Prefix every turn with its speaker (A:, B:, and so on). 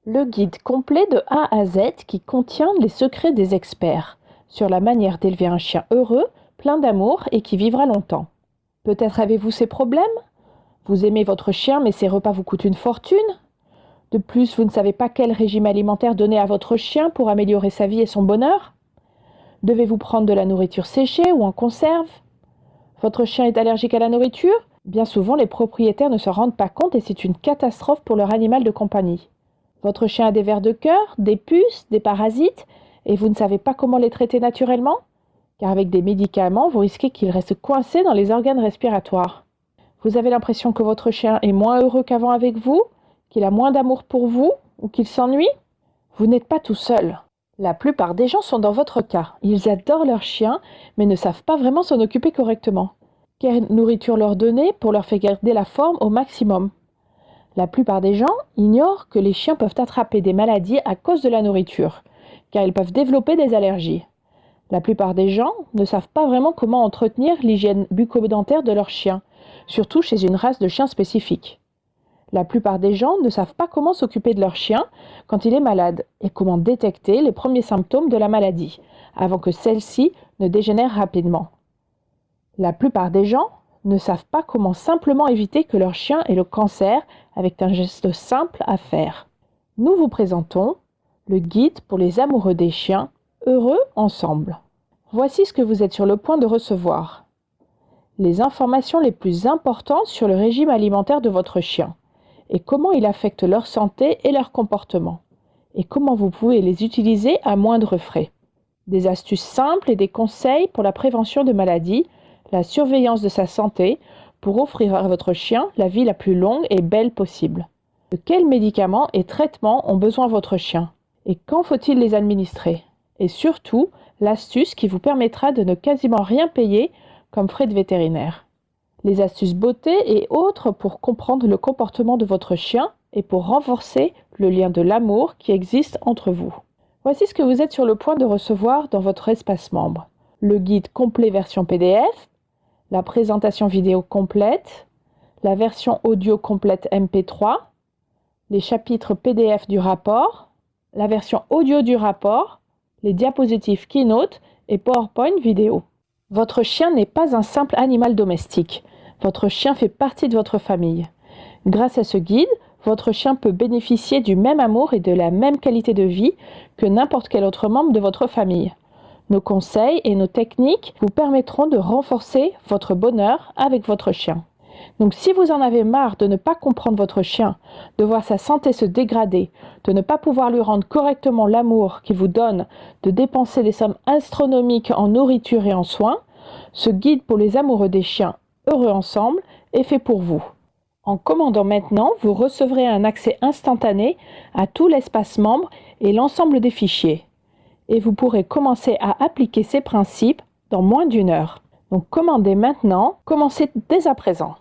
A: Le guide complet de A à Z qui contient les secrets des experts sur la manière d'élever un chien heureux, plein d'amour et qui vivra longtemps. Peut-être avez-vous ces problèmes? Vous aimez votre chien mais ses repas vous coûtent une fortune? De plus, vous ne savez pas quel régime alimentaire donner à votre chien pour améliorer sa vie et son bonheur? Devez-vous prendre de la nourriture séchée ou en conserve? Votre chien est allergique à la nourriture? Bien souvent, les propriétaires ne se rendent pas compte et c'est une catastrophe pour leur animal de compagnie. Votre chien a des vers de cœur, des puces, des parasites, et vous ne savez pas comment les traiter naturellement? Car avec des médicaments, vous risquez qu'il reste coincé dans les organes respiratoires. Vous avez l'impression que votre chien est moins heureux qu'avant avec vous, qu'il a moins d'amour pour vous, ou qu'il s'ennuie? Vous n'êtes pas tout seul. La plupart des gens sont dans votre cas. Ils adorent leur chien, mais ne savent pas vraiment s'en occuper correctement. Quelle nourriture leur donner pour leur faire garder la forme au maximum? La plupart des gens ignorent que les chiens peuvent attraper des maladies à cause de la nourriture, car ils peuvent développer des allergies. La plupart des gens ne savent pas vraiment comment entretenir l'hygiène bucco-dentaire de leur chien, surtout chez une race de chiens spécifique. La plupart des gens ne savent pas comment s'occuper de leur chien quand il est malade et comment détecter les premiers symptômes de la maladie, avant que celle-ci ne dégénère rapidement. La plupart des gens ne savent pas comment simplement éviter que leur chien ait le cancer avec un geste simple à faire. Nous vous présentons le guide pour les amoureux des chiens, heureux ensemble. Voici ce que vous êtes sur le point de recevoir. Les informations les plus importantes sur le régime alimentaire de votre chien et comment il affecte leur santé et leur comportement et comment vous pouvez les utiliser à moindre frais. Des astuces simples et des conseils pour la prévention de maladies, la surveillance de sa santé pour offrir à votre chien la vie la plus longue et belle possible. De quels médicaments et traitements ont besoin votre chien? Et quand faut-il les administrer? Et surtout, l'astuce qui vous permettra de ne quasiment rien payer comme frais de vétérinaire. Les astuces beauté et autres pour comprendre le comportement de votre chien et pour renforcer le lien de l'amour qui existe entre vous. Voici ce que vous êtes sur le point de recevoir dans votre espace membre. Le guide complet version PDF, la présentation vidéo complète, la version audio complète MP3, les chapitres PDF du rapport, la version audio du rapport, les diapositives Keynote et PowerPoint vidéo. Votre chien n'est pas un simple animal domestique. Votre chien fait partie de votre famille. Grâce à ce guide, votre chien peut bénéficier du même amour et de la même qualité de vie que n'importe quel autre membre de votre famille. Nos conseils et nos techniques vous permettront de renforcer votre bonheur avec votre chien. Donc si vous en avez marre de ne pas comprendre votre chien, de voir sa santé se dégrader, de ne pas pouvoir lui rendre correctement l'amour qu'il vous donne, de dépenser des sommes astronomiques en nourriture et en soins, ce guide pour les amoureux des chiens heureux ensemble est fait pour vous. En commandant maintenant, vous recevrez un accès instantané à tout l'espace membre et l'ensemble des fichiers. Et vous pourrez commencer à appliquer ces principes dans moins d'1 heure. Donc commandez maintenant, commencez dès à présent.